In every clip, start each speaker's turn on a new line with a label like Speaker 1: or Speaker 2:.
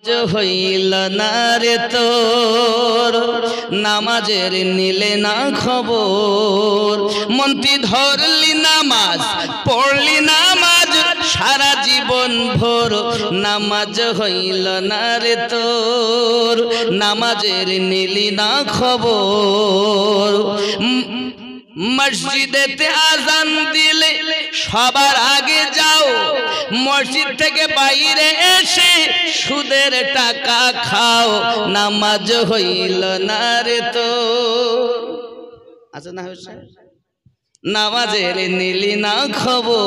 Speaker 1: হইল না রে তোর নামাজের নিলে না খবর মন্ত্রী ধরলি নামাজ পড়লি নামাজ সারা জীবন ভোর নামাজ হইল না রে তোর নামাজের নিলি না খবর মসজিদেতে আজান দিলে সবার আগে যাও মসজিদ থেকে বাইরে এসে সুদের টাকা খাও নামাজ হইল না রে তো আচ্ছা না হয়েছে নামাজের নিলি না খবর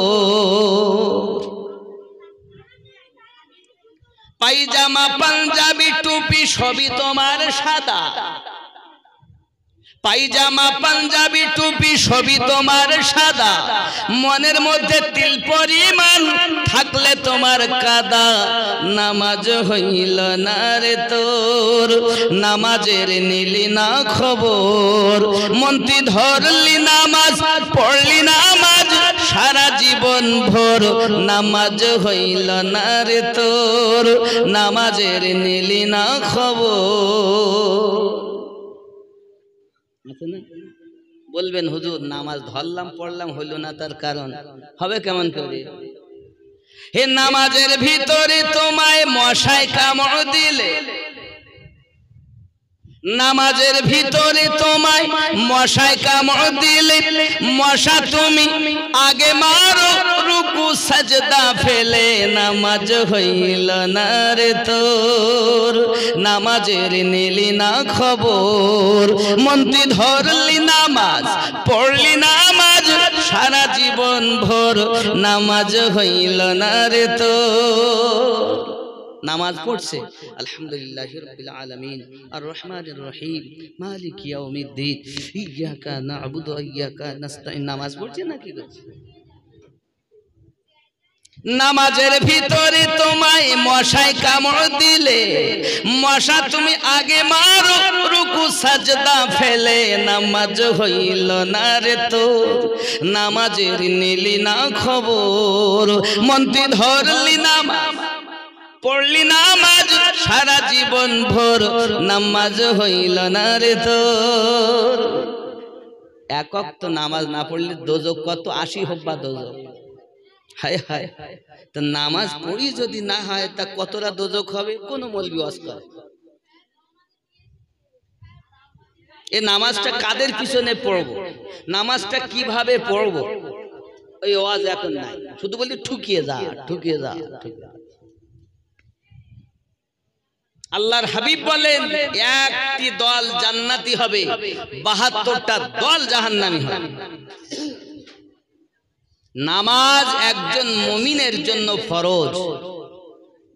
Speaker 1: পায়জামা পাঞ্জাবি টুপি সবই তোমার সাদা পায়জামা পাঞ্জাবি টুপি সবই তোমার সাদা মনের মধ্যে তিল পরিমাণ থাকলে তোমার কাদা নামাজ হইল না রে তোর নামাজের নিলি না খবর মন্ত্রী ধরলি নামাজ পড়লি নামাজ সারা জীবন ভোর নামাজ হইল না রে তোর নামাজের নিলি না খবর বলবেন হুজুর নামাজ ধরলাম পড়লাম হইল না তার কারণ হবে কেমন করে হে নামাজের ভিতরে তোমায় মশায় কামড় দিলে নামাজের ভিতরে তোমায় মশায় কামড় দিলে মশা তুমি আগে মারো রুকু সাজদা ফেলে নামাজ হইল না রে তোর নামাজের নিলি না খবর মন্ত্রী ধরলি নামাজ পড়লি নামাজ সারা জীবন ভোর নামাজ হইল না রে তোর নামাজ পড়ছে আলহামদুলিল্লাহি রাব্বিল আলামিন আর রহমানির রহিম মালিক ইয়াউমিদ্দিন ইয়্যাকা না'বুদু ওয়া ইয়্যাকা নাস্তাইন নামাজ পড়ছে নাকি করছে নামাজের ভিতরে তোমায় মশায় কামড় দিলে মশা তুমি আগে মারো রুকু সাজদা ফেলে নামাজ হইল না রে তোর নামাজের নিলি না খবর মন্ত্রী ধরলি নামাজ পড়লি নামাজ সারা জীবন ভোর নামাজ হইল না রে তোর এক ওয়াক্ত নামাজ না পড়লে দোজক কত 80 হব্বা দোজক হায় হায় তো নামাজ পড়ি যদি না হয় তা কতটা দোজক হবে কোন মৌলবি ওয়াজ করে এই নামাজটা কাদের পিছনে পড়বো নামাজটা কিভাবে পড়বো ওই ওয়াজ এখন নাই শুধু বলি ঠুকিয়ে যা ঠুকিয়ে যা আল্লাহর হাবিব বলেন একটি দল জান্নাতি হবে 72টা দল জাহান্নামী হবে নামাজ একজন মুমিনের জন্য ফরজ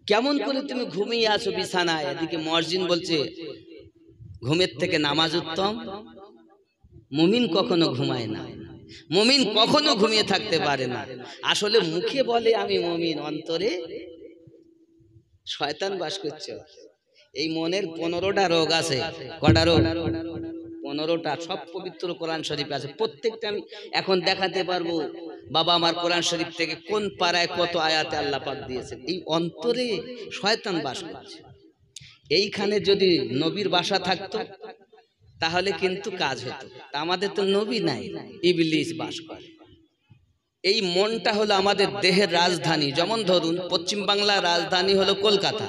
Speaker 1: কেমন করে তুমি ঘুমিয়ে আছো বিছানায় এদিকে মুয়াজ্জিন বলছে ঘুমের থেকে নামাজ উত্তম মুমিন কখনো ঘুমায় না মুমিন কখনো ঘুমিয়ে থাকতে পারে না আসলে মুখে বলে আমি মুমিন অন্তরে শয়তান বাস করছে এই মনের 15টা রোগ আছে কটা রোগ 15টা সব পবিত্র কোরআন শরীফে আছে প্রত্যেকটা আমি এখন দেখাতে পারবো বাবা আমার কোরআন শরীফ থেকে কোন পারায় কত আয়াতে আল্লাহ পাক দিয়েছেন এই অন্তরে শয়তান বাস করছে এইখানে যদি নবীর বাসা থাকতো তাহলে কিন্তু কাজ হতো আমাদের তো নবী নাই ইবলিস বাস করে এই মনটা হলো আমাদের দেহের রাজধানী যেমন ধরুন পশ্চিম বাংলার রাজধানী হলো কলকাতা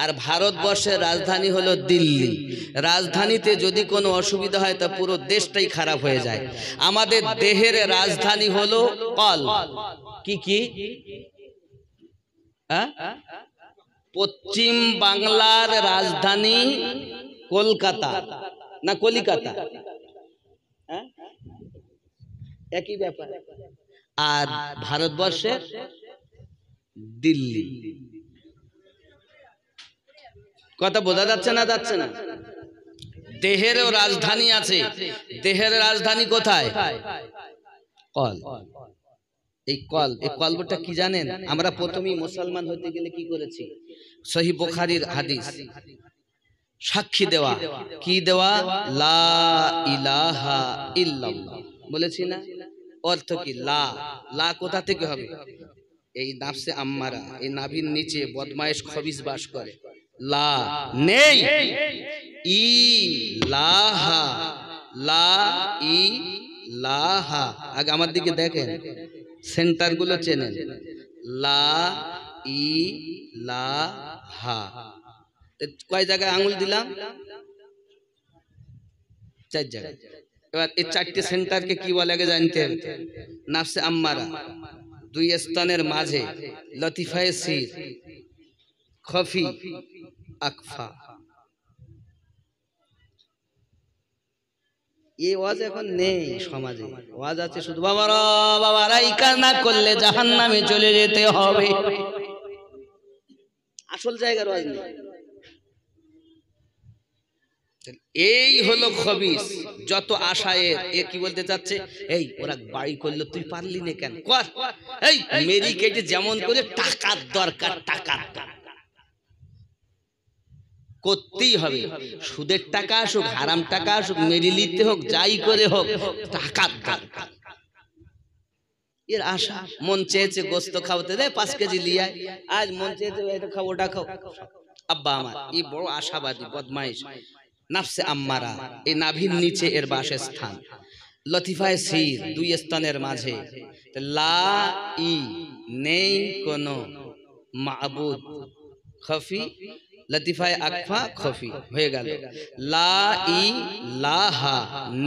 Speaker 1: আর ভারতবর্ষের রাজধানী হলো দিল্লি রাজধানীতে যদি কোনো অসুবিধা হয় তা পুরো দেশটাই খারাপ হয়ে যায় আমাদের দেহের রাজধানী হলো কল কি পশ্চিম বাংলার রাজধানী কলকাতা না কলিকাতা একই ব্যাপার আর ভারতবর্ষের দিল্লি কথা বোঝা যাচ্ছে না দেহেরও রাজধানী আছে দেহের রাজধানী কোথায় কল এই কলবটা কি জানেন আমরা প্রথমেই মুসলমান হতে গেলে কি করেছি সহিহ বুখারীর হাদিস সাক্ষী দেওয়া কি দেওয়া লা ইলাহা ইল্লাল্লাহ বলেছি না अर्थ की ला ला कोथा থেকে হবে এই নাফসে আম্মারা এই নাভির নিচে বদমাইশ খবিস বাস করে লা নেই, ইলাহা, লা ইলাহা। আগে আমার দিকে দেখেন, সেন্টার গুলো চেনেন। লা ইলাহা, কয় জায়গায় আঙুল দিলাম? 4 জায়গায়। এবার এই 4টে সেন্টারকে কি বলে আগে জানতে হবে। নাফসে আম্মারা, 2 স্তনের মাঝে, লতিফায়ে সির, খফি আকফা। এই ওয়াজ এখন নেই সমাজে। ওয়াজ আছে শুধু বাবারা বাবারা এই কাজ না করলে জাহান্নামে চলে যেতে হবে। আসল জায়গার ওয়াজ নেই। এই হলো খবিস। যত আশায়ের এ কি বলতে চাচ্ছে, এই ওরা বাড়ি করলো তুই পারলি না কেন, কর। এই মেরি কেটে যেমন করে টাকার দরকার, টাকার করতেই হবে। সুদের টাকা আসুক, হারাম টাকা আসুক, মেরে নিতে হোক, যাই করে হোক, টাকার দরকার। এর আশা। মন চেয়েছে গোস্ত খাওয়াতে দে 5 কেজি লিয়ে আয়, আজ মন চেয়েছে এটা খাও ওটা খাও। আব্বা আমার এই বড় আশাবাদী বদমাইশ নাফসে আম্মারা। এই নাভির নিচে এর বাসস্থান, লতিফায়ে সির, 2 স্তনের মাঝে। লা ই নেই কোনো মাবুদ, খফি, লতিফায়ে আকফা, খফি হয়ে গেল। লা ইলাহা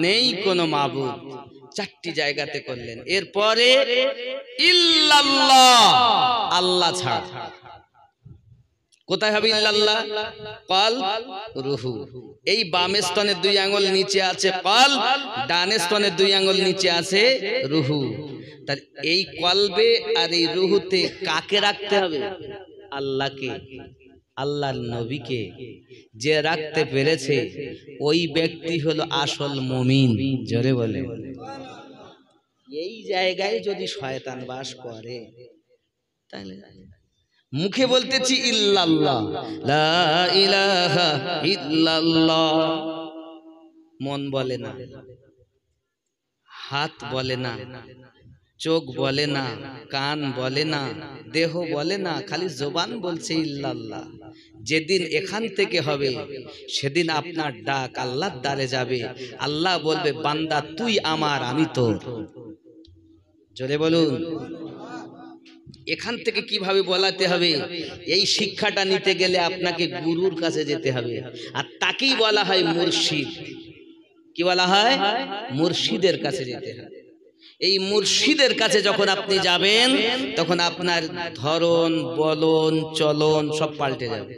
Speaker 1: নেই কোনো মাবুদ, 4টি জায়গাতে করলেন। এরপরে ইল্লাল্লাহ, আল্লাহ ছাড়া। কোথায় হবে ইল্লাল্লাহ? কলব, রুহু। এই বাম স্তনের 2 আঙ্গুল নিচে আছে কলব, ডান স্তনের 2 আঙ্গুল নিচে আছে রুহু। তার এই কলবে আর এই রুহুতে কাকে রাখতে হবে? আল্লাহকে, আল্লাহর নবীকে। যে রাখতে পেরেছে ওই ব্যক্তি হলো আসল মুমিন। জোরে বলে। এই জায়গায় যদি শয়তান বাস করে তাহলে মুখে বলতেছি ইল্লাল্লাহ, লা ইলাহা ইল্লাল্লাহ, মন বলে না, হাত বলে না, চোখ বলে না, কান বলে না, দেহ বলে না, খালি জবান বলছে ইল্লাল্লাহ। যেদিন এখান থেকে হবে সেদিন আপনার ডাক আল্লাহর দ্বারে যাবে। আল্লাহ বলবে বান্দা তুই আমার, আমি তোর। জোরে বলুন। এখান থেকে কিভাবে বলাতে হবে, এই শিক্ষাটা নিতে গেলে আপনাকে গুরুর কাছে যেতে হবে। আর তাকেই বলা হয় মুর্শিদ। কি বলা হয়? মুর্শিদের কাছে যেতে হবে। এই মুর্শিদের কাছে যখন আপনি যাবেন তখন আপনার ধরন, বলন, চলন সব পাল্টে যাবে।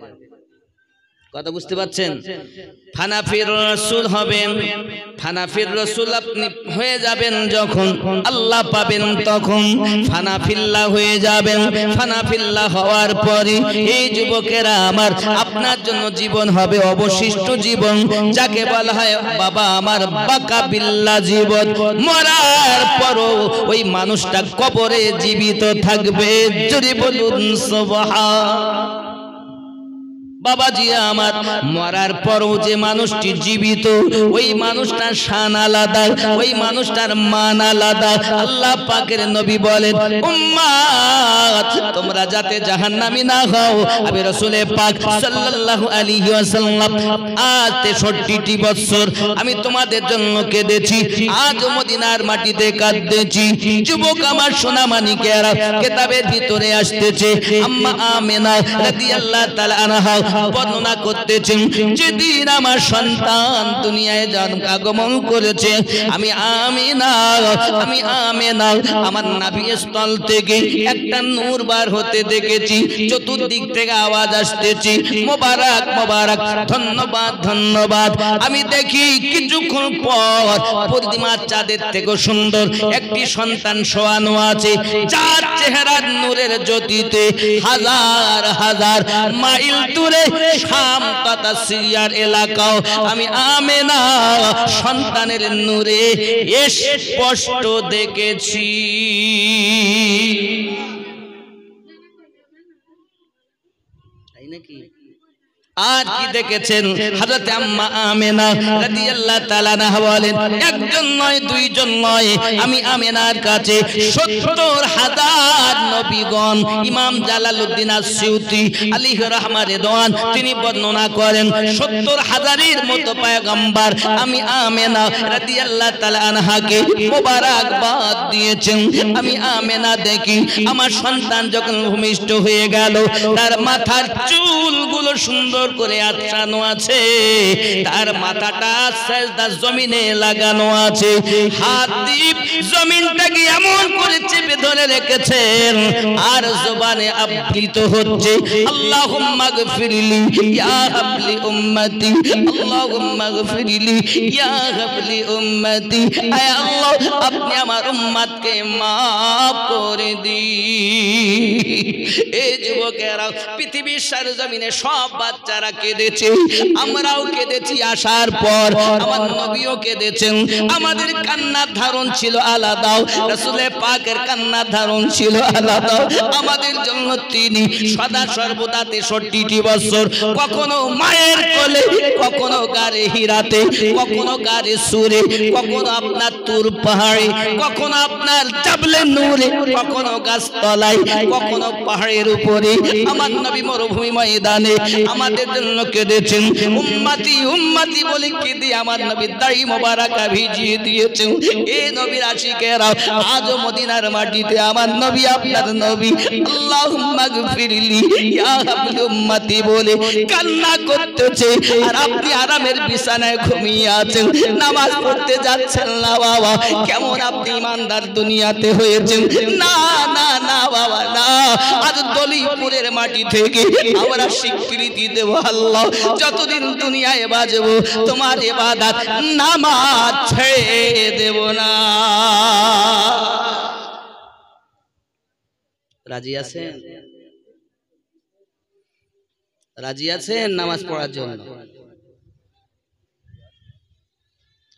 Speaker 1: কথা বুঝতে পারছেন? ফানাফির রাসূল হবেন। ফানাফির রাসূল আপনি হয়ে যাবেন যখন, আল্লাহ পাবেন তখন ফানাফিল্লাহ হয়ে যাবেন। ফানাফিল্লাহ হওয়ার পরে এই যুবকেরা আমার, আপনার জন্য জীবন হবে অবশিষ্ট জীবন, যাকে বলা হয় বাবা আমার বাকা বিল্লাহ জীবন। মরার পরও ওই মানুষটা কবরে জীবিত থাকবে। যদি বলুন সুবহান। বাবাজি আমার, মরার পরও যে মানুষটি জীবিত, ওই মানুষটার শান আলাদা, ওই মানুষটার মান আলাদা। আল্লাহ পাকের নবী বলেন, উম্মাত তোমরা যাতে জাহান্নামী না হও, আমি রাসূল পাক সাল্লাল্লাহু আলাইহি ওয়াসাল্লাম আজ 63টি বছর আমি তোমাদের জন্য কেঁদেছি, আজ মদিনার মাটিতে কাঁদতেছি। যুবক আমার সোনা মানিকেরা কিতাবের ভিতরে আসতেছে, আম্মা আমেনা রাদিয়াল্লাহু তাআলা আনহা বর্ণনা করতেছেন, যেদিন আমার সন্তান দুনিয়ায় আগমন করেছে, আমি আমেনা আমার নাভি স্থল থেকে একটা নূর বার হতে দেখেছি। চতুর্দিক থেকে আওয়াজ আসতেছে, মোবারক মোবারক, ধন্যবাদ ধন্যবাদ। আমি দেখি কিছুক্ষণ পর পূর্ণিমার চাঁদের থেকে সুন্দর একটি সন্তান শোয়ানো আছে, যার চেহারার নূরের জ্যোতিতে হাজার হাজার মাইল দূরে শাম তথা সিরিয়ার এলাকাও আমি আমেনা সন্তানের নূরে স্পষ্ট দেখেছি। তাই নাকি? আর কি দেখেছেন? হযরত আম্মা আমেনা রাদিয়াল্লাহু তাআলা আনহা বলেন, একজন নয় দুইজন নয়, আমি আমেনার কাছে ৭০,০০০ নবীগণ। ইমাম জালালউদ্দিন আস-সিউতি আলাইহি রাহমাতুল্লাহ রিদওয়ান তিনি বর্ণনা করেন ৭০,০০০-এর মতো পয়গম্বর আমি আমেনা রাদিয়াল্লাহু তাআলা আনহাকে মোবারকবাদ দিয়েছেন। আমি আমেনা দেখি আমার সন্তান যখন ভূমিষ্ঠ হয়ে গেল, তার মাথার চুলগুলো সুন্দর করে আঁচড়ানো আছে, তার মাথাটা সেজদা জমিনে লাগানো আছে, হাত দিয়ে জমিনটাকে এমন করে চেপে ধরে রেখেছেন আর জবানে আবৃত হচ্ছে আল্লাহুম্মা গফিরলি ইয়া হাবলি উম্মতি, আল্লাহুম্মা গফিরলি ইয়া হাবলি উম্মতি, আয় আল্লাহ আপনি আমার উম্মতকে maaf করে দিন। এই যুবকেরা পৃথিবীর সরজমিনে সব বাচ্চারা কেঁদেছে, আমরাও কেঁদেছি। আসার পর আমার নবীও কেঁদেছেন। আমাদের কান্নার ধারণ ছিল আলাদা, রাসূলে পাকের কান্নার ধারণ ছিল আলাদা। আমাদের জন্য তিনি সদা সর্বদা ৬৩টি বছর কখনো মায়ের কোলে, কখনো গারে হিরাতে, কখনো গারে সুরে, কখনো আপনার তুর পাহাড়ে, কখনো আপনার জাবলে নূরে, কখনো গাছতলায়, কখনো পাহাড়ের উপরে। আমার নবী মরুভূমি ময়দানে আমাদের জন্য কেঁদেছেন। উম্মতি উম্মতি বলে কেঁদে আমার নবী দাড়ি মোবারকা ভিজিয়ে দিয়েছেন। এই নবীর আশিকেরা আজও মদিনার মাটিতে আমার নবী আপনার নবী আল্লাহুম্মা গফিরলি ইয়া হাবলি উম্মতি বলে কান্না করতেছে, আর আপনি আরামের বিছানায় ঘুমিয়ে আছেন, নামাজ পড়তে যাচ্ছেন না। বাবা কেমন আপনি ইমানদার দুনিয়াতে হয়েছেন? না না না বাবা না। আজ দলিপুরের মাটি থেকে আমরা স্বীকৃতি দেব, আল্লাহ যতদিন দুনিয়ায় বাজব তোমার ইবাদত নামাজ ছেড়ে দেব না। রাজি আছেন? রাজি আছেন নামাজ পড়ার জন্য?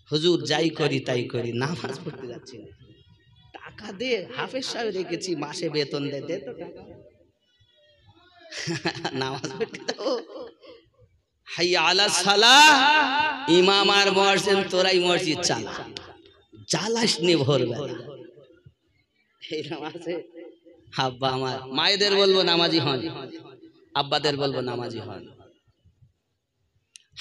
Speaker 1: হুজুর যাই করি তাই করি, নামাজ পড়তে যাচ্ছি না। টাকা দে, হাফেজ সাহেব রেখেছি, মাসে বেতন দে, দে তো টাকা, নামাজ পড়তে দাও। হাইয়া আলা সালাহ, ইমাম আর মুয়াজ্জিন তোরাই মসজিদ চালা, জ্বালাস নি ভোরবেলা। এই নামাজে আব্বা আমার, মায়েদের বলবো নামাজি হন, আব্বাদের বলবো নামাজি হন।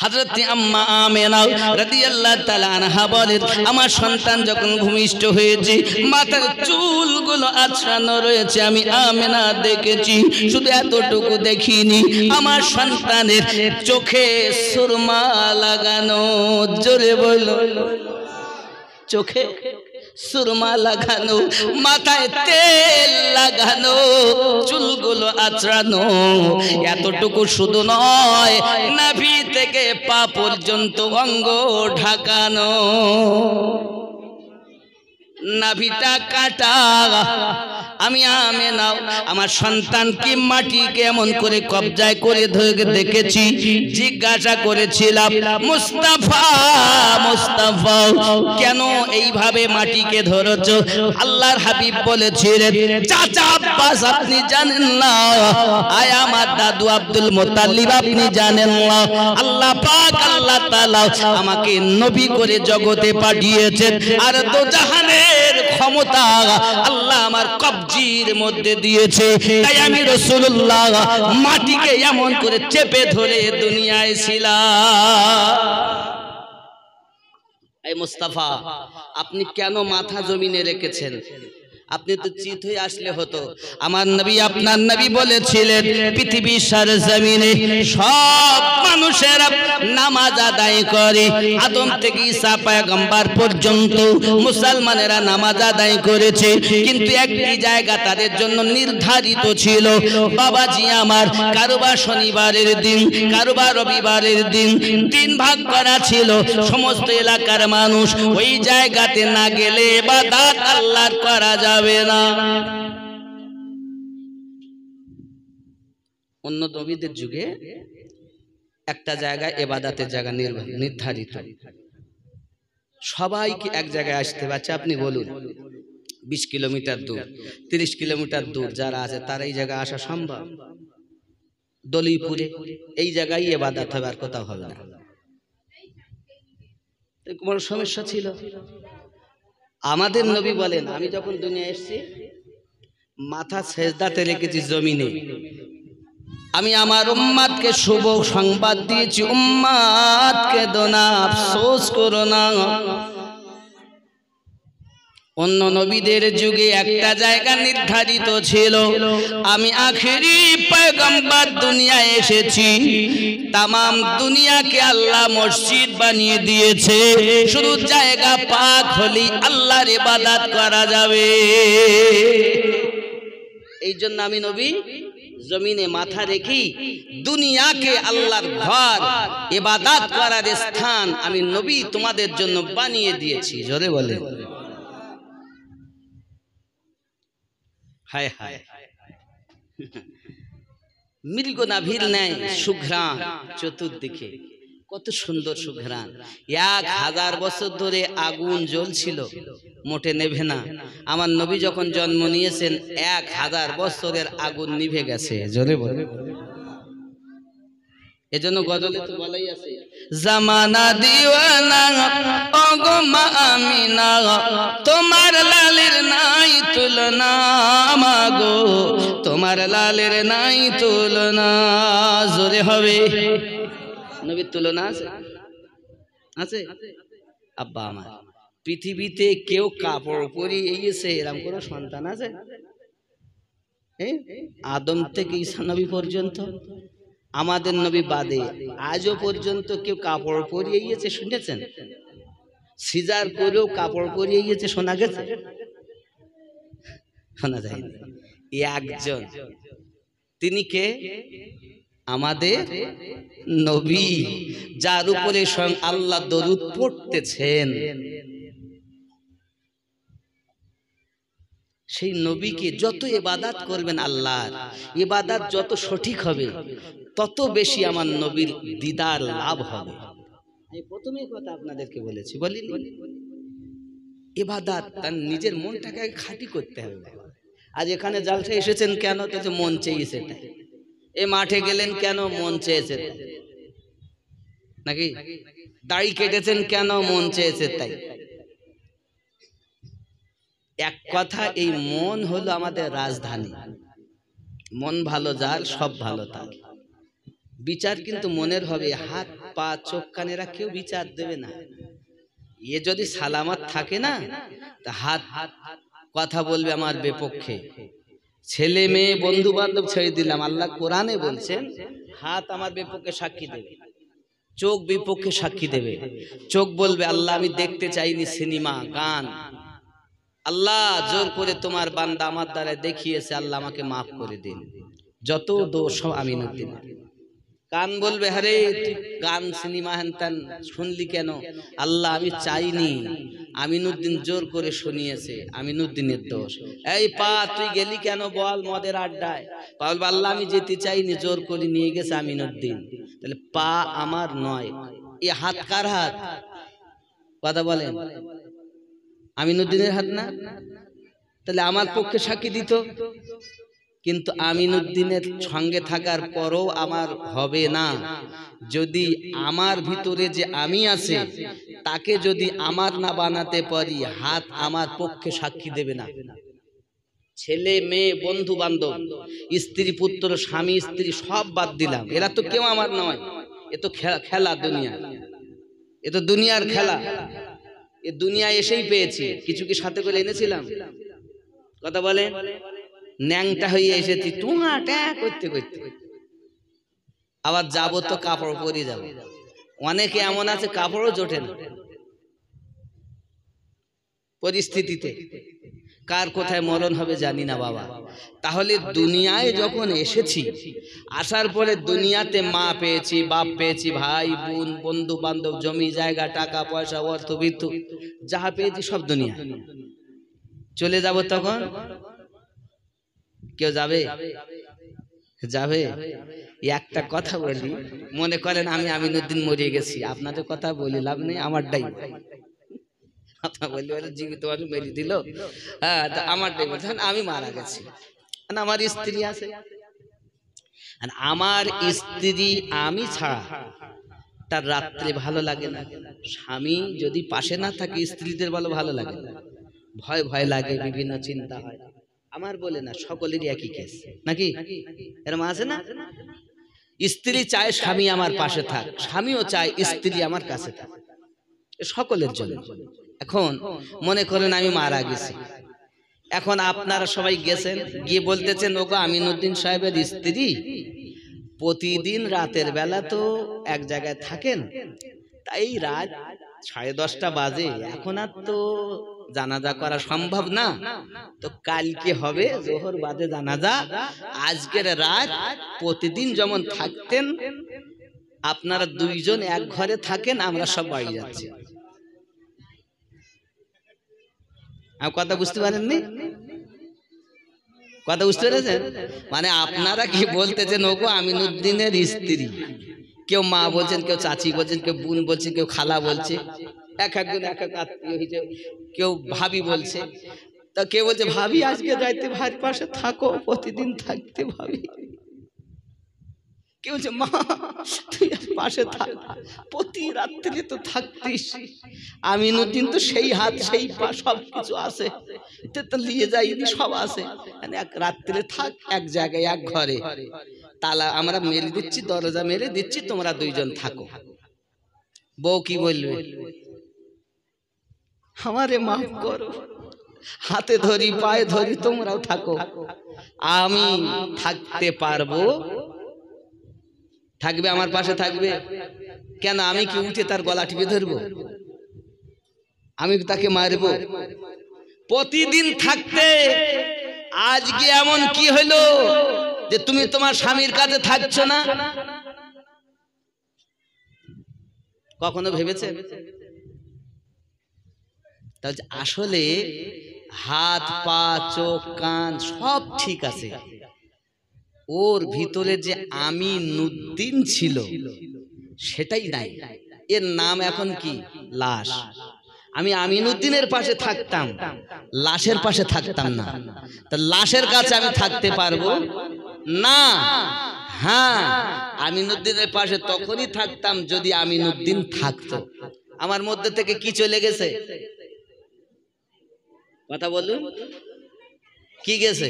Speaker 1: হযরত আম্মা আমেনা রাদিয়াল্লাহু তাআলা আনহা বলেন, আমার সন্তান যখন ভূমিষ্ঠ হয়েছে মাথার চুলগুলো আঁচড়ানো রয়েছে, আমি আমেনা দেখেছি। শুধু এতটুকু দেখিনি, আমার সন্তানের চোখে সুরমা লাগানো। জোরে বলো, চোখে সুরমা লাগানো, মাথায় তেল লাগানো, চুলগুলো আঁচড়ানো। এতটুকু শুধু নয়, নাভি থেকে পা পর্যন্ত অঙ্গ ঢাকানো, নাভিটা কাটা। আমি আমেনা আমার সন্তানকে মাটি কেমন করে কবজায় করে ধরে দেখেছি। জিজ্ঞাসা করেছিলাম, মুস্তাফা মুস্তাফা কেন এইভাবে মাটিকে ধরেছো? আল্লাহর হাবিব বলেছিলেন, চাচা আব্বাস আপনি জানেন না, আয় আমার দাদু আব্দুল মুত্তালিব আপনি জানেন না, আল্লাহ পাক আল্লাহ তাআলা আমাকে নবী করে জগতে পাঠিয়েছেন, আর তো জাহানের ক্ষমতা আল্লাহ আমার কবজির মধ্যে দিয়েছে। তাই আমি রাসূলুল্লাহ মাটিকে এমন করে চেপে ধরে দুনিয়ায় ছিলাম। এই মুস্তাফা আপনি কেন মাথা জমিনে রেখেছেন? আপনি তো চিত হয়ে আসলে হতো। আমার নবী আপনার নবী বলেছিলেন, পৃথিবীর সরজমিনে সব মানুষেরা নামাজ আদায় করে, আদম থেকে ঈসা পয়গম্বর পর্যন্ত মুসলমানেরা নামাজ আদায় করেছে, কিন্তু একটি জায়গা তাদের জন্য নির্ধারিত ছিল। বাবাজি আমার, কারোবা শনিবারের দিন, কারোবা রবিবারের দিন, তিন ভাগ করা ছিল। সমস্ত এলাকার মানুষ ওই জায়গাতে না গেলে ইবাদত আল্লাহর করা যাবে না। অন্য নবীদের যুগে একটা জায়গায় ইবাদতের জায়গা নির্ধারিত, সবাইকে এক জায়গায় আসতে পারছে। আপনি বলুন 20 কিলোমিটার দূর, 30 কিলোমিটার দূর যারা আছে তারা এই জায়গায় আসা সম্ভব? দলিপুরে, এই জায়গায় ইবাদত হবে, আর কোথাও হবে না। বড় সমস্যা ছিল। আমাদের নবী বলেন, আমি যখন দুনিয়া এসেছি মাথা সেজদাতে রেখেছি জমিনে। আমি আমার উম্মাদকে শুভ সংবাদ দিয়েছি, উম্মাদ কেঁদো না, আফসোস করো না। অন্য নবীদের যুগে একটা জায়গা নির্ধারিত ছিল, আমি আখেরি পয়গম্বর দুনিয়ায় এসেছি, তামাম দুনিয়াকে আল্লাহ মসজিদ বানিয়ে দিয়েছে, শুধু জায়গা পাক হলেই আল্লাহর ইবাদত করা যাবে। এই জন্য আমি নবী জমিনে মাথা রেখি দুনিয়াকে আল্লাহর ঘর, ইবাদত করার স্থান আমি নবী তোমাদের জন্য বানিয়ে দিয়েছি। জোরে বলে হায় হায়। মিলগোনা ভিল নাই সুঘ্রাণ, চতুর্দিকে কত সুন্দর সুঘ্রাণ। 1000 বছর ধরে আগুন জ্বলছিল, মোটে নেভে না। আমার নবী যখন জন্ম নিয়েছেন 1000 বছরের আগুন নিভে গেছে। জোরে বলে, এজন্য গজলে তো বলাই আছে, জামানা দিওয়ানা ওগো মা আমিনা, তোমার লালের নাই তুলনা, মাগো তোমার লালের নাই তুলনা। জোরে হবে, নবীর তুলনা আছে? আছে? আব্বা আমার, পৃথিবীতে কেউ কাপড় পরিয়ে গেছে এরকম কোনো সন্তান আছে? আদম থেকে ঈসা নবী পর্যন্ত, আমাদের নবী বাদে আজও পর্যন্ত কেউ কাপড় পরিয়ে গিয়েছে শুনেছেন? সিজার করেও কাপড় পরিয়ে গিয়েছে শোনা গেছে? শোনা যায়নি। একজন, তিনি কে? আমাদের নবী, যার উপরে স্বয়ং আল্লাহ দরুদ পড়তেছেন। সেই নবীকে যত ইবাদত করবেন আল্লাহর, ইবাদত যত সঠিক হবে তত বেশি আমার নবীর দিদার লাভ হবে। আমি প্রথমেই কথা আপনাদেরকে বলেছি, বলিনি? ইবাদত তার নিজের মনটাকে খাঁটি করতে হবে। আজ এখানে জালসা এসেছেন কেন? তো মন চেয়েছে তাই। এই মাঠে গেলেন কেন? মন চেয়েছে নাকি? দাড়ি কেটেছেন কেন? মন চেয়েছে তাই। এক কথা, এই মন হলো আমাদের রাজধানী। মন ভালো যার, সব ভালো তার। বিচার কিন্তু মনের হবে। হাত পা চোখ কানেরা কেউ বিচার দেবে না। এ যদি সালামত থাকে না, তা হাত কথা বলবে আমার বিপক্ষে, ছেলে মেয়ে বন্ধু বান্ধব ছেড়ে দিলাম, আল্লাহ কোরআনে বলছেন হাত আমার বিপক্ষে সাক্ষী দেবে, চোখ বিপক্ষে সাক্ষী দেবে। চোখ বলবে আল্লাহ আমি দেখতে চাইনি সিনেমা গান, আল্লাহ জোর করে তোমার বান্দা আমার দ্বারা দেখিয়েছে, আল্লাহ আমাকে মাফ করে দিন, যত দোষ আমিনুদ্দিন। কান বলবে আরে তুই গান সিনেমা হেনতেন শুনলি কেন? আল্লাহ আমি চাইনি, আমিনুদ্দিন জোর করে শুনিয়েছে, আমিনুদ্দিনের দোষ। এই পা তুই গেলি কেন? বল মদের আড্ডায়। বলবে আল্লাহ আমি যেতে চাইনি, জোর করে নিয়ে গেছে আমিনুদ্দিন। তাহলে পা আমার নয়। এই হাত কার হাত? কথা বলেন, আমিনুদ্দিনের হাত না? তাহলে আমার পক্ষে সাক্ষী দিত, কিন্তু আমিনুদ্দিনের সঙ্গে থাকার পরও আমার হবে না। যদি আমার ভিতরে যে আমি আছে তাকে যদি আমার না বানাতে পারি, হাত আমার পক্ষে সাক্ষী দেবে না। ছেলে মেয়ে বন্ধু বান্ধব স্ত্রী পুত্র স্বামী স্ত্রী সব বাদ দিলাম, এরা তো কেউ আমার নয়। এ তো খেলা দুনিয়া, এ তো দুনিয়ার খেলা। এ দুনিয়া এসেই পেয়েছি, কিছু কি সাথে করে এনেছিলাম? কথা বলেন, ন্যাংটা হয়ে এসেছি টুঙা ট্যা করতে করতে। আবার যাবো তো কাপড় পরে যাব। অনেকে এমন আছে কাপড়ও জোটে না পরিস্থিতিতে। কার কোথায় মরণ হবে জানি না বাবা। তাহলে দুনিয়ায় যখন এসেছি, আসার পরে দুনিয়াতে মা পেয়েছি, বাপ পেয়েছি, ভাই বোন বন্ধু বান্ধব জমি জায়গা টাকা পয়সা অর্থ বিদ্যুৎ যাহা পেয়েছি সব দুনিয়া। চলে যাব তখন কেউ যাবে? যাবে? একটা কথা বলি, মনে করেন আমি আমিনুদ্দিন মরে গেছি, আপনাদের কথা বলি লাভ নেই, আমারটাই কথা বলি জীবিত মানুষ মেরে দিল, হ্যাঁ আমারটাই বলছেন আমি মারা গেছি, আমার স্ত্রী আছে, আর আমার স্ত্রী আমি ছাড়া তার রাত্রে ভালো লাগে না। স্বামী যদি পাশে না থাকে স্ত্রীদের ভালো লাগে না, ভয় ভয় লাগে, বিভিন্ন চিন্তা হয়। আমার বলে না, সকলেরই একই কেস নাকি? এরকম আছে না? স্ত্রী চায় স্বামী আমার পাশে থাক, স্বামীও চায় স্ত্রী আমার কাছে থাক, সকলের জন্য। এখন মনে করেন আমি মারা গেছি, এখন আপনারা সবাই গেছেন, গিয়ে বলতেছেন ওগো আমিনউদ্দিন সাহেবের স্ত্রী প্রতিদিন রাতের বেলা তো এক জায়গায় থাকেন, তাই রাত 10:30 বাজে, এখন আর তো জানাজা করা সম্ভব না, তো কালকে হবে জোহর বাদে জানাজা, আজকের রাত প্রতিদিন যেমন থাকতেন আপনারা দুইজন এক ঘরে থাকেন, আমরা সব বাড়ি যাচ্ছি। কথা বুঝতে পারেননি? কথা বুঝতে পেরেছেন? মানে আপনারা কি বলতেছেন ওগো আমিনউদ্দিনের স্ত্রী, কেউ মা বলছেন, কেউ চাচি বলছেন, কেউ বোন বলছে, কেউ খালা বলছে, এক একজন এক এক আত্মীয় হয়েছে, কেউ ভাবি বলছে, তা কেউ বলছে ভাবি আজকে যাইতে ভাইয়ের পাশে থাকো, প্রতিদিন থাকতে ভাবি, কেউ বলছে মা তুই পাশে থাক, প্রতি রাত্রে তো থাকতিস, আমিনউদ্দিন তো সেই হাত সেই পা সব কিছু আছে, তো নিয়ে যাই সব আছে, মানে এক রাত্রে থাক এক জায়গায় এক ঘরে, তালা আমরা মেরে দিচ্ছি, দরজা মেরে দিচ্ছি, তোমরা দুইজন থাকো। বউ কি বলবে? আমারে মাফ করো, হাতে ধরি পায়ে ধরি তোমরাও থাকো, আমি থাকতে পারবো, থাকবে আমার পাশে থাকবে কেন? আমি কি উঠে তার গলা টিপে ধরবো? আমি তাকে মারবো? প্রতিদিন থাকতে আজকে এমন কি হলো যে তুমি তোমার স্বামীর কাছে থাকছো না? কখনো ভেবেছে? আসলে হাত পা চোখ কান সব ঠিক আছে, ওর ভিতরে যে আমিনউদ্দিন ছিল সেটাই নাই। এর নাম এখন কি? লাশ। আমি আমিনউদ্দিনের পাশে থাকতাম, লাশের পাশে থাকতাম না। তা লাশের কাছে আমি থাকতে পারবো না। হ্যাঁ, আমিনউদ্দিনের পাশে তখনই থাকতাম যদি আমিনউদ্দিন থাকতো। আমার মধ্যে থেকে কি চলে গেছে? কথা বলুন, কি গেছে?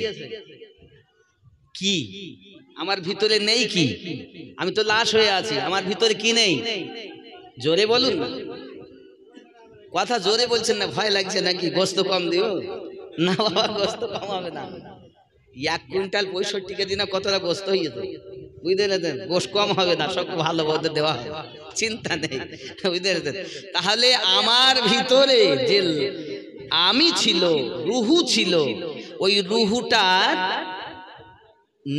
Speaker 1: কি আমার ভিতরে নেই? কি আমি তো লাশ হয়ে আছি, আমার ভিতরে কি নেই? জোরে বলুন না, কথা জোরে বলছেন না, ভয় লাগছে নাকি? গোস্ত কম দিও না বাবা, গোস্ত কম হবে না। 1 কুইন্টাল 65 কেজি না কতটা গোস্ত হয়ে যেত, বুঝতে পেরেছেন? গোস্ত কম হবে না, সব ভালো বলতে দেওয়া হবে, চিন্তা নেই, বুঝতে পেরেছেন? তাহলে আমার ভিতরে যে আমি ছিল, রুহু ছিল, ওই রুহুটা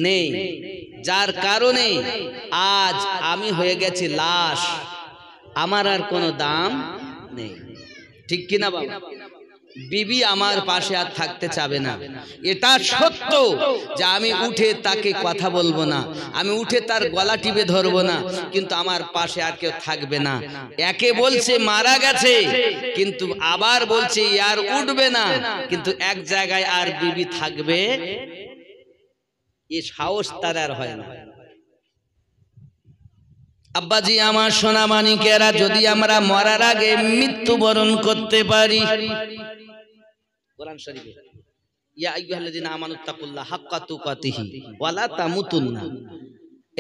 Speaker 1: নেই, যার কারণে আজ আমি হয়ে গেছি লাশ, আমার আর কোনো দাম নেই। ঠিক কিনা বাবা? বিবি আমার পাশে আর থাকতে চাবে না, এটা সত্য যে আমি উঠে তাকে কথা বলবো না, আমি উঠে তার গলা টিপে ধরবো না, কিন্তু আমার পাশে আর কেউ থাকবে না। একে বলছে মারা গেছে, কিন্তু আবার বলছে আর উঠবে না, কিন্তু এক জায়গায় আর বিবি থাকবে, এ সাহস তার আর হয় না। আব্বাজি আমার সোনা মানিকেরা, যদি আমরা মরার আগে মৃত্যুবরণ করতে পারি, কোরআন শরীফে ইয়া আইয়ুহাল্লাযিনা আমানুত্তাকুল্লাহ হাক্কা তুকাতিহি ওয়া লা তামুতুন্না,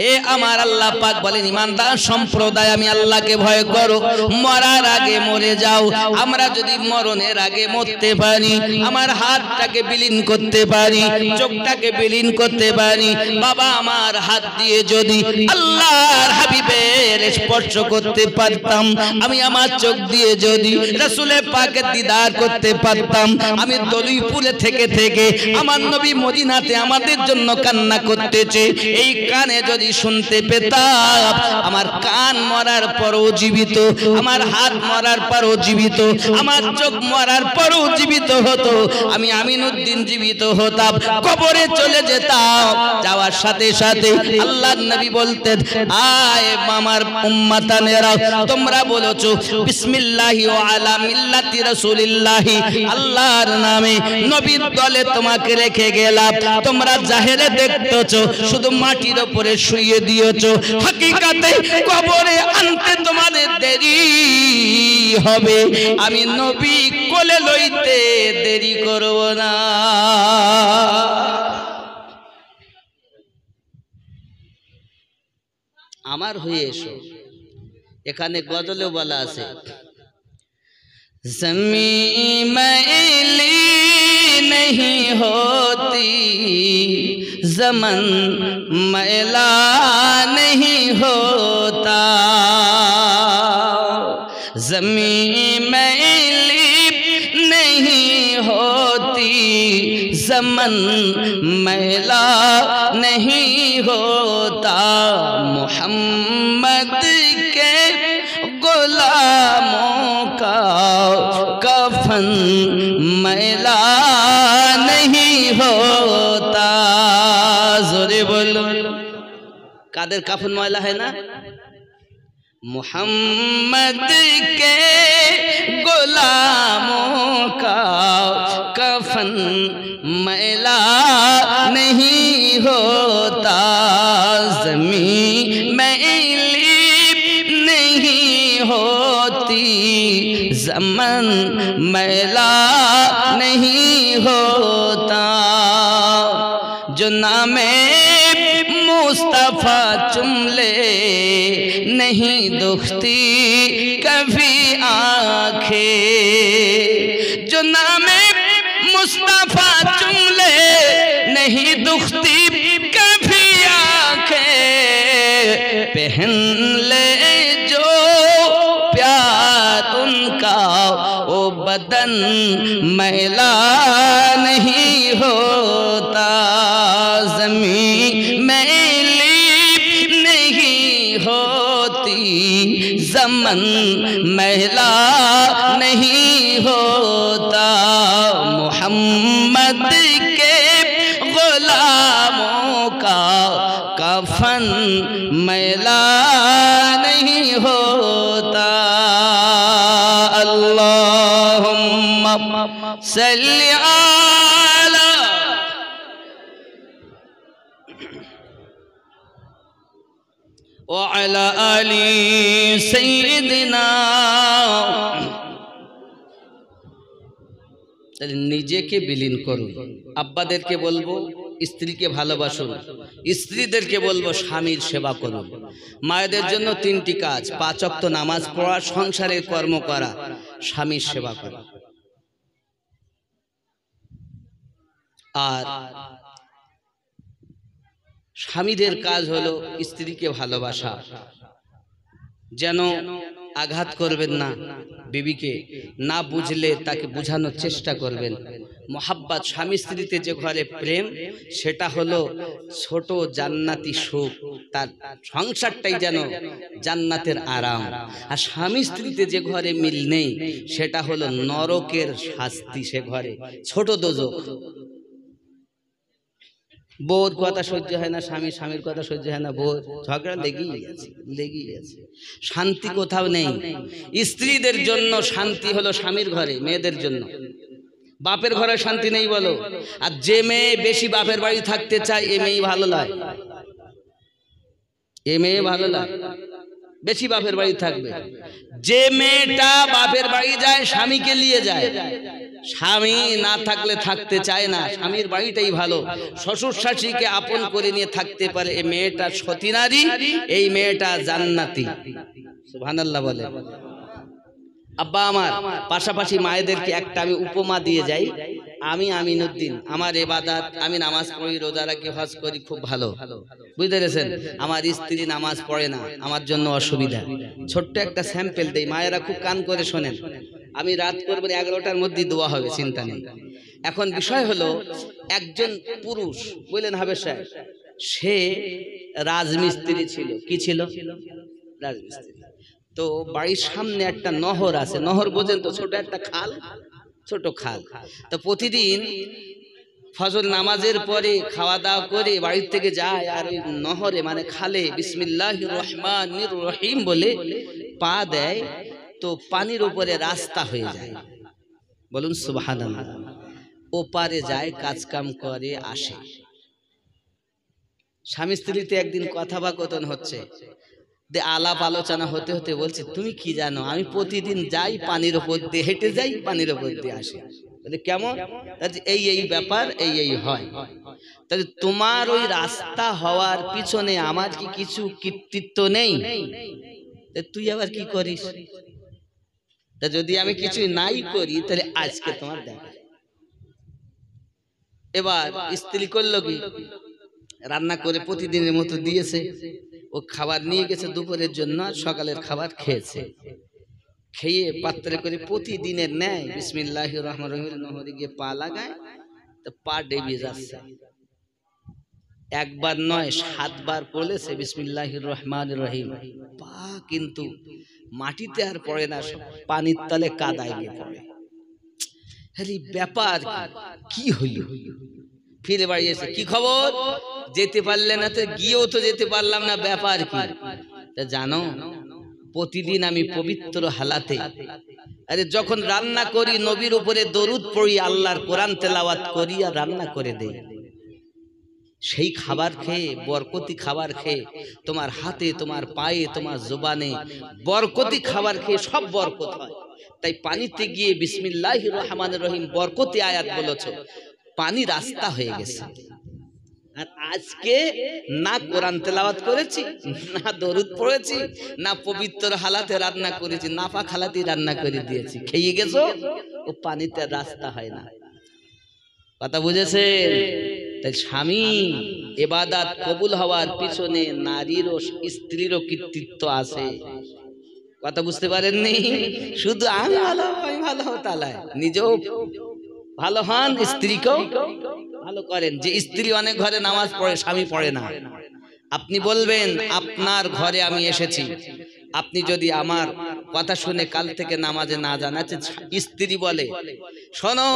Speaker 1: এ আমার আল্লাহ পাক বলেন ঈমানদার সম্প্রদায় আমি আল্লাহকে ভয় করো, মরার আগে মরে যাও। আমরা যদি মরণের আগে মরতে পারি, আমার হাতটাকে বিলীন করতে পারি, চোখটাকে বিলীন করতে পারি, বাবা আমার হাত দিয়ে যদি আল্লাহর হাবিবের স্পর্শ করতে পারতাম, আমি আমার চোখ দিয়ে যদি রাসূলের পাকের দিদার করতে পারতাম, আমি দলিপুরে থেকে থেকে আমার নবী মদিনাতে আমাদের জন্য কান্না করতেছে, এই কানে যদি যদি শুনতে পেতাম, আমার কান মরার পরও জীবিত, আমার হাত মরার পরও জীবিত, আমার চোখ মরার পরও জীবিত হতো, আমি আমিনউদ্দিন জীবিত হতাম, কবরে চলে যেতাম। যাওয়ার সাথে সাথে আল্লাহর নবী বলতেন, আয় আমার উম্মতানেরা, তোমরা বলেছো বিসমিল্লাহি ওয়া আলা মিল্লাতি রাসূলিল্লাহি, আল্লাহর নামে নবীর দলে তোমাকে রেখে গেলাম। তোমরা জাহেরে দেখতেছো শুধু মাটির উপরে শুইয়ে দিয়েছো, হাকিকাতে কবরে আনতে তোমাদের দেরি হবে। আমি নবী কোলে লইতে দেরি করব না। আমার হয়ে এসো। এখানে গজলে বলা আছে, ज़मीं मैली नहीं होती, ज़मन मैला नहीं होता, ज़मीं मैली नहीं होती, ज़मन मैला नहीं होता, मोहम्मद के गुलामों का कफन मैला नहीं होता। जोरे बोलो, कादर कफन मैला है ना? मोहम्मद के गुलामों का कफन मैला नहीं होता, ज़मीं मैली नहीं होती, ज़मन मैला नहीं होता। जो नामे मुस्तफा चुम ले, नहीं दुखती कभी आंखें, जो नामे मुस्तफा चुम ले, नहीं दुखती कभी आंखें, पहन ले जो प्यार उनका, वो बदन मैला नहीं होता, ज़मीं मैली नहीं होती, ज़मन मैला नहीं होता, मोहम्मद के गुलामों का कफन मैला नहीं होता। अल्लाहुम्मा सल्ली अला व अला आली सय्यिदिना। নিজেকে বিলীন করুন। আব্বাদেরকে বলবো স্ত্রীকে ভালোবাসুন, স্ত্রীদেরকে বলবো স্বামীর সেবা করুন। মায়েদের জন্য 3টি কাজ, 5 ওয়াক্ত নামাজ পড়া, সংসারের কর্ম করা, স্বামীর সেবা করা। আর স্বামীদের কাজ হলো স্ত্রীকে ভালোবাসা, যেন আঘাত করবেন না বিবিকে, না বুঝলে তাকে বোঝানোর চেষ্টা করবেন। মোহাব্বত, স্বামী স্ত্রীতে যে ঘরে প্রেম, সেটা হলো ছোট জান্নাতি সুখ, তার সংসারটাই যেন জান্নাতের আরাম। আর স্বামী স্ত্রীতে যে ঘরে মিল নেই, সেটা হলো নরকের শাস্তি, সে ঘরে ছোট দোজখ। বউর কথা সহ্য হয় না, স্বামীর কথা সহ্য হয় না, বউর ঝগড়া লেগেই আছে, শান্তি কোথাও নেই। স্ত্রীদের জন্য শান্তি হলো স্বামীর ঘরে, মেয়েদের জন্য। বাপের ঘরে শান্তি নেই বলো, আর যে মেয়ে বেশি বাপের বাড়ি থাকতে চায়, এ মেয়ে ভালো লাগে, এ মেয়ে ভালো লাগে, বেশি বাপের বাড়ি থাকবে। যে মেয়েটা বাপের বাড়ি যায়, স্বামীকে নিয়ে যায়, স্বামী না থাকলে থাকতে চায় না, স্বামীর বাড়িটাই ভালো, শ্বশুর শাশুড়িকে আপন করে নিয়ে থাকতে পারে, এই মেয়েটা সতী নারী, এই মেয়েটা জান্নাতি। সুবহানাল্লাহ বলে। আব্বা আমার পাশাপাশি মায়েদেরকে একটা আমি উপমা দিয়ে যাই। আমি আমিনউদ্দিন, আমার ইবাদত, আমি নামাজ পড়ি, রোজা রাখি, হজ করি, খুব ভালো, বুঝতে পেরেছেন। আমার স্ত্রী নামাজ পড়ে না, আমার জন্য অসুবিধা। ছোট্ট একটা স্যাম্পল দেই, মায়েরা খুব কান করে শোনেন। আমি রাত করবো 11টার মধ্যে দোয়া হবে, চিন্তা নেই। এখন বিষয় হলো, একজন পুরুষ, বললেন হাবেশ সাহেব, সে রাজমিস্ত্রি ছিল। কি ছিল? রাজমিস্ত্রি। তো বাড়ির সামনে একটা নহর আছে, নহর বোঝেন তো, ছোট একটা খাল, ছোট খাল। তো প্রতিদিন ফজর নামাজের পরে খাওয়া দাওয়া করে বাড়ি থেকে যায়, আর ওই নহরে মানে খালে বিসমিল্লাহির রহমানির রহিম বলে পা দেয়, তো পানির উপরে রাস্তা হয়ে যায়। বলুন সুবহানাল্লাহ। ওপারে যায়, কাজ কাম করে আসে। স্বামী স্ত্রীতে একদিন কথাবাকথন হচ্ছে, আলাপ আলোচনা হতে হতে বলছে, তুমি কি জানো, আমি প্রতিদিন যাই পানির উপর দিয়ে, হেঁটে যাই পানির উপর দিয়ে আসি। কেমন? এই এই ব্যাপার, এই এই হয়। তাহলে তোমার ওই রাস্তা হওয়ার পিছনে আমার কি কিছু কৃতিত্ব নেই? তুই আবার কি করিস? তা যদি আমি কিছু নাই করি, তাহলে আজকে তোমার দেখা। এবার স্ত্রী করলো কি, রান্না করে প্রতিদিনের মতো দিয়েছে, ও খাবার নিয়ে গেছে দুপুরের জন্য, সকালের খাবার খেয়েছে। খেয়ে পাত্রে করে প্রতিদিনের ন্যায় বিসমিল্লাহির রহমানির রহিম নহরে গিয়ে পা লাগায়, তো পা ডেবে যাচ্ছে। একবার নয়, 7 বার বলেছে বিসমিল্লাহির রহমানির রহিম, পা কিন্তু মাটিতে আর পড়ে না, পানির তলে কাদায় গিয়ে পড়ে। আরে ব্যাপার কি হইল? ফিরে বাড়ি এসে, কি খবর, যেতে পারলে না? তো গিয়েও তো যেতে পারলাম না, ব্যাপার কি? তা জানো, প্রতিদিন আমি পবিত্র হালাতে, আরে যখন রান্না করি নবীর উপরে দরুদ পড়ি, আল্লাহর কোরআন তেলাওয়াত করি আর রান্না করে দেই, সেই খাবার খেয়ে, বরকতি খাবার খেয়ে, তোমার হাতে, তোমার পায়ে, তোমার জবানে বরকতি খাবার খেয়ে সব বরকত হয়। তাই পানিতে গিয়ে বিসমিল্লাহির রহমানির রহিম বরকতি আয়াত বলেছো, পানি রাস্তা হয়ে গেছে। আর আজকে না কোরআন তেলাওয়াত করেছি, না দরুদ পড়েছি, না পবিত্র হালাতে রান্না করেছি, নাপাক হালাতে রান্না করে দিয়েছি, খেয়ে গেছো, ও পানিতে রাস্তা হয় না। কথা বুঝেছেন? তাই স্বামী ইবাদত কবুল হওয়ার পিছনে নারীর ও স্ত্রীরও কৃতিত্ব আছে। কথা বুঝতে পারেননি? শুধু আমি ভালো, আমি ভালো তালায় নিজেও ভালো হন, স্ত্রীকেও ভালো করেন। যে স্ত্রী অনেক ঘরে নামাজ পড়ে, স্বামী পড়ে না, আপনি বলবেন আপনার ঘরে আমি এসেছি, আপনি যদি আমার কথা শুনে কাল থেকে নামাজে না যান, স্ত্রী বলে, শোনো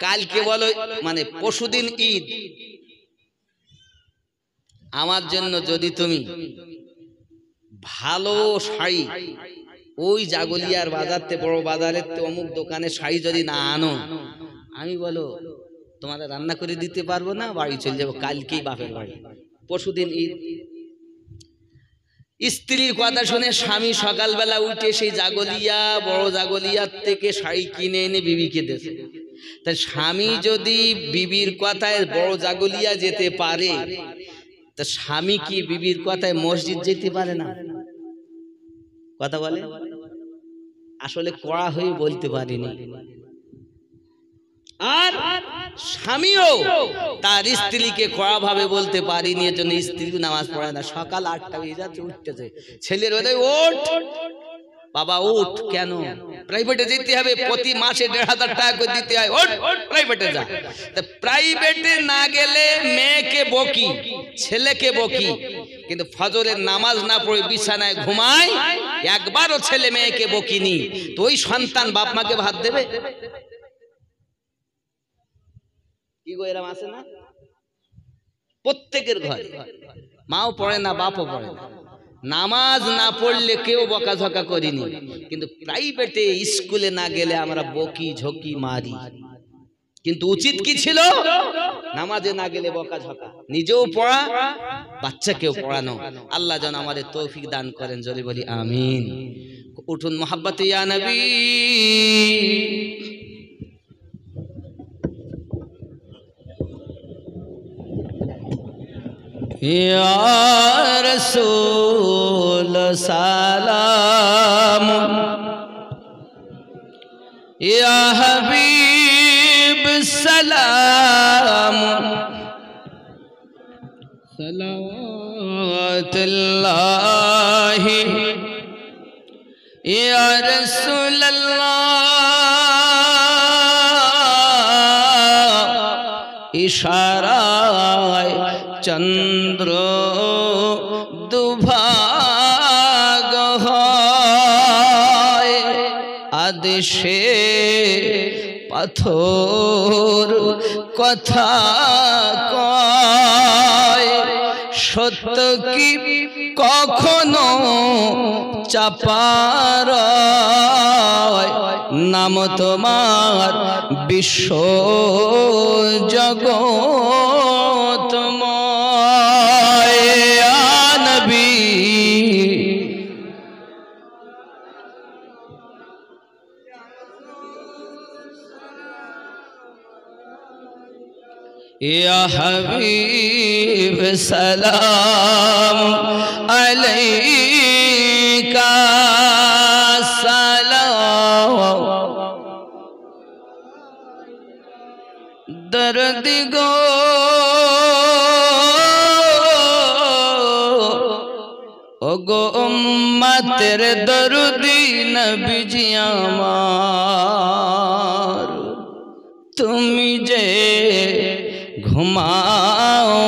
Speaker 1: কালকে বলো, মানে পরশুদিন ঈদ, আমার জন্য যদি তুমি ভালো শাড়ি ওই জাগলিয়ার বাজারতে, বড় বাজারের অমুক দোকানে শাড়ি যদি না আনো, আমি বলো তোমাদের রান্না করে দিতে পারবো না, বাড়ি চলে যাবো, কালকেই বাপের বাড়ি, পরশুদিন ঈদ। স্ত্রীর কথা শুনে স্বামী সকালবেলা উঠে সেই জাগলিয়া, বড় জাগলিয়ার থেকে শাড়ি কিনে এনে বিবিকে দিয়েছে। তাই স্বামী যদি বিবির কথায় বড় জাগলিয়া যেতে পারে, তা স্বামী কি বিবির কথায় মসজিদ যেতে পারে না? কথা বলে, আসলে কড়া হয়ে বলতে পারিনি। আর স্বামীও তার স্ত্রীকে কড়া ভাবে বলতে পারিনি, এর জন্য স্ত্রী নামাজ পড়ে না। সকাল 8টা বেজে যাচ্ছে, উঠতেছে, ছেলের বেলায় ওঠ বাবা ওঠ, কেন প্রাইভেটে যেতে হবে, প্রতি মাসে 1500 টাকা করে দিতে হয়, ওঠ প্রাইভেটে যা। প্রাইভেটে না গেলে মেয়েকে বকি, ছেলেকে বকি, কিন্তু ফজরের নামাজ না পড়ে বিছানায় ঘুমায়, একবারও ছেলে মেয়েকে বকিনি, তো ওই সন্তান বাপ মাকে ভাত দেবে? কি গো, এরকম আছে না? প্রত্যেকের ঘরে মাও পড়ে না, বাপও পড়ে না, নামাজ না পড়লে কেউ বকাঝকা করিনি, কিন্তু প্রাইভেটে স্কুলে না গেলে আমরা বকি ঝকি মারি। কিন্তু উচিত কি ছিল? নামাজে না গেলে বকাঝকা, নিজেও পড়া, বাচ্চাকেও পড়ানো। আল্লাহ যেন আমাদের তৌফিক দান করেন, জোরে বলি আমিন। উঠুন মোহাব্বতে ইয়া নবী। या रसूल सलाम, या हबीब सलाम, सलावतुल्लाहि या रसूल अल्लाह। इशारा चंद्र আদেশে পাথর কথা কয়, সত্য কি কখনো চাপার নাম তোমার বিশ্ব জগতময় নবী। या हबीब सलाम अलैका सलाम, दर्द गो गो उम्मतेर दर्दी नबी जी आमार, तुमी जे घुमाओ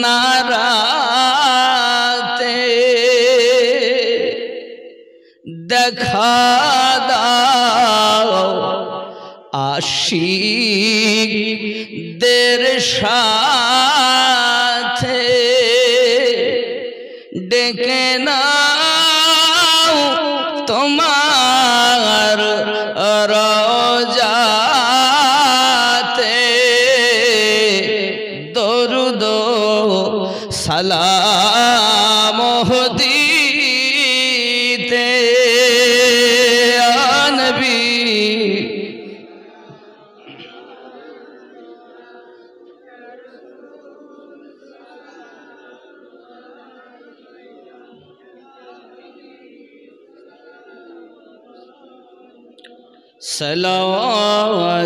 Speaker 1: ना राते, देखा दाओ आशिक देर साथे, डेके नाओ तुम्हार रोजाते, दरुद सलाम दीते नबी।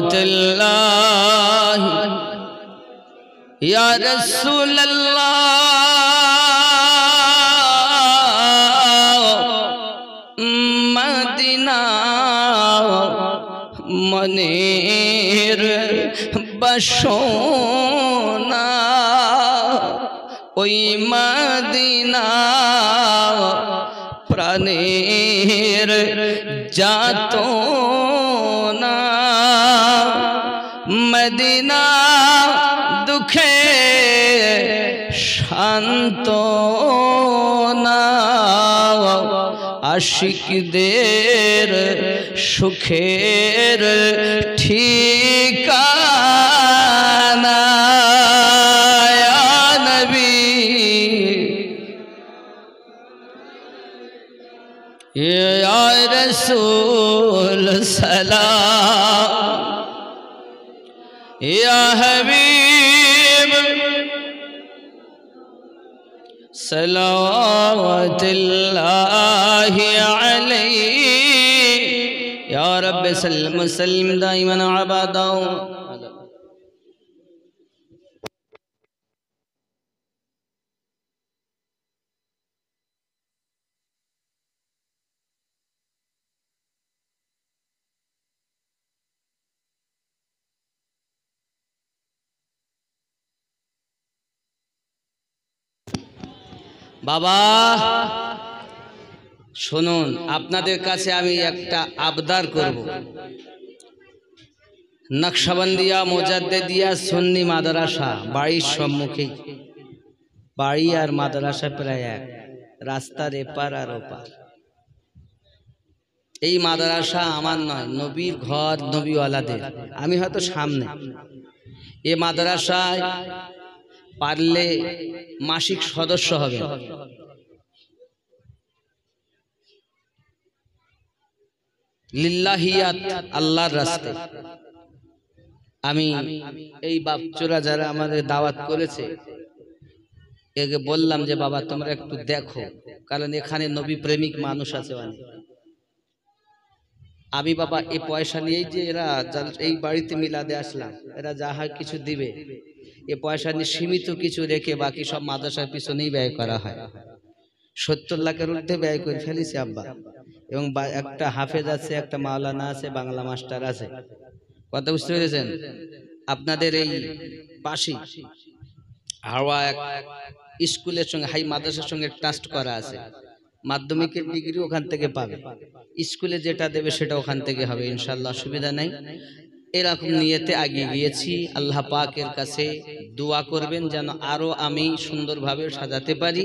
Speaker 1: सलावतुल्लाह या रसूल अल्लाह, मदीना मनेर बसोना, ओई मदीना प्राणेर जातो ना, मदीना दुखे शांतना, आशिकदेर सुखेर ठिकाना या नबी। या रसूल सलाम, या हबीब सलावतुल्लाहि अलैहि, या रब सल्लम सल्लिम दाइमन अबदा। বাবা শুনুন, আপনাদের কাছে আমি একটা আবদার করব। নকশবন্দিয়া মুজাদ্দিদিয়া সুন্নি মাদ্রাসা বাড়ির সম্মুখে, বাড়ি আর মাদ্রাসা প্রায় এক, রাস্তার এপার আর ওপার। এই মাদ্রাসা আমার নয়, নবীর ঘর, নবীওয়ালাদের। আমি হয়তো সামনে। এ মাদ্রাসায় পারলে মাসিক সদস্য হবে। লিল্লাহিয়াত, আল্লাহর রাস্তায়। আমি এই বাপচোরা যারা আমাদের দাওয়াত করেছে একে বললাম যে বাবা তোমরা একটু দেখো, কারণ এখানে নবী প্রেমিক মানুষ আছে অনেক। আমি বাবা এই পয়সা নিয়েই যে এরা এই বাড়িতে মিলাদে আসলাম, এরা যা হয় কিছু দিবে, এ পয়সা নিয়ে সীমিত কিছু রেখে বাকি সব মাদ্রাসার পিছনেই ব্যয় করা হয়। 70 লাখের ঊর্ধ্বে ব্যয় করে ফেলেছি আব্বা। এবং একটা হাফেজ আছে, একটা মাওলানা আছে, বাংলা মাস্টার আছে। কথা বুঝতে পেরেছেন? আপনাদের এই পাশে হাওয়া এক স্কুলের সঙ্গে, হাই মাদ্রাসার সঙ্গে ট্রাস্ট করা আছে। মাধ্যমিকের ডিগ্রি ওখান থেকে পাবে, স্কুলে যেটা দেবে সেটা ওখান থেকে হবে ইনশাআল্লাহ, অসুবিধা নাই। এরকম নিয়তে এগিয়ে গিয়েছি। আল্লাহ পাকের কাছে দোয়া করবেন যেন আরো আমি সুন্দরভাবে সাজাতে পারি,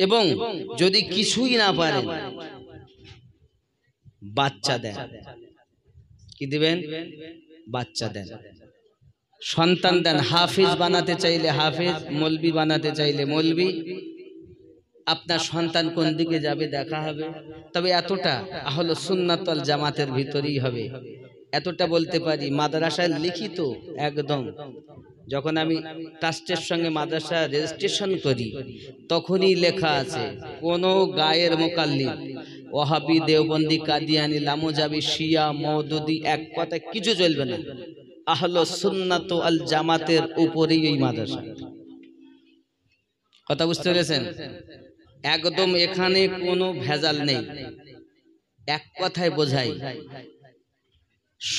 Speaker 1: এবং যদি কিছুই না পারেন বাচ্চা দেন। কি দিবেন? বাচ্চা দেন, সন্তান দেন। হাফিজ বানাতে চাইলে হাফিজ, মৌলবি বানাতে চাইলে মৌলবি। আপনার সন্তান কোন দিকে যাবে দেখা হবে। তবে এতটা আহলে সুন্নাত ওয়াল জামাতের ভিতরেই হবে, এতটা বলতে পারি। মাদ্রাসায় লিখিত একদম, যখন আমি ট্রাস্টের সঙ্গে মাদ্রাসা রেজিস্ট্রেশন করি তখনই লেখা আছে কোন গায়ের মুকাল্লিদ ওয়াহাবি, দেওবন্দি, কাদিয়ানি, লামুজাবি, শিয়া, মওদুদি এক কথা কিছু চলবে না। আহলে সুন্নাত ওয়াল জামাতের উপরেই এই মাদ্রাসা। কথা বুঝতে পেরেছেন? একদম এখানে কোনো ভেজাল নেই। এক কথায় বোঝাই,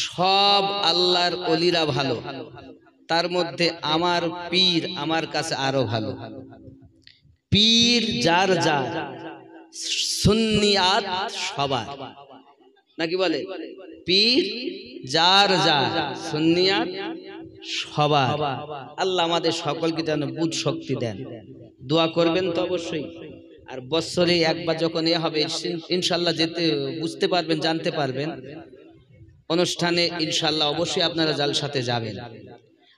Speaker 1: সব আল্লাহর ওলিরা ভালো, তার মধ্যে আমার পীর আমার কাছে আরো ভালো। পীর যার যার, সুন্নিয়াত সবার, নাকি বলে? পীর যার যার, সুন্নিয়াত সবার। আল্লাহ আমাদের সকলকে যেন বুঝ শক্তি দেন। দোয়া করবেন তো অবশ্যই। আর বছরে একবার যখন এ হবে ইনশাআল্লাহ যেতে বুঝতে পারবেন, জানতে পারবেন অনুষ্ঠানে ইনশাআল্লাহ অবশ্যই আপনারা জালসাতে যাবেন।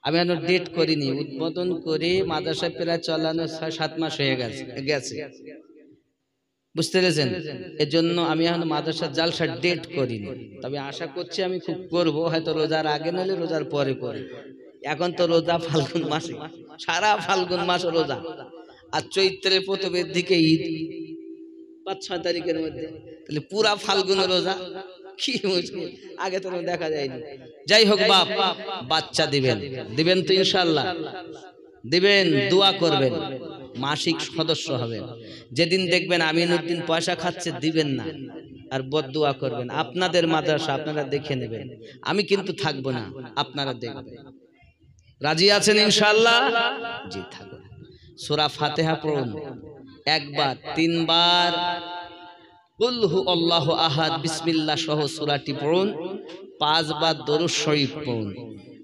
Speaker 1: আমি এখনো ডেট করিনি, উদ্বোধন করে মাদ্রাসা প্রায় চালানো 6-7 মাস হয়ে গেছে, বুঝতে পেরেছেন? এর জন্য আমি এখন মাদ্রাসার জালসার ডেট করিনি, তবে আশা করছি আমি খুব করব, হয়তো রোজার আগে নইলে রোজার পরে করে। এখন তো রোজা ফাল্গুন মাসে, সারা ফাল্গুন মাস রোজা, আর চৈত্রের প্রথমের দিকে ঈদ 5-6 তারিখের মধ্যে, তাহলে পুরা ফাল্গুন রোজা। কি মুশকিল, আগে তো দেখা যায়নি। যাই হোক বাপ, বাচ্চা দিবেন, দিবেন তো ইনশাআল্লাহ দিবেন। দোয়া করবেন, মাসিক সদস্য হবেন। যেদিন দেখবেন আমিনুদ্দিন পয়সা খাচ্ছে দিবেন না, আর বদদুয়া করবেন। আপনাদের মাদ্রাসা আপনারা দেখে নেবেন, আমি কিন্তু থাকবো না, আপনারা দেখবেন। রাজি আছেন ইনশাআল্লাহ? জি থাকুন। সূরা ফাতিহা পড়ুন একবার, 3 বার কুল হু আল্লাহু আহাদ বিসমিল্লাহ সহ সূরাটি পড়ুন, 5 বার দরুদ শরীফ পড়ুন।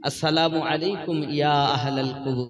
Speaker 1: আসসালামু আলাইকুম ইয়া আহলাল কুবুর।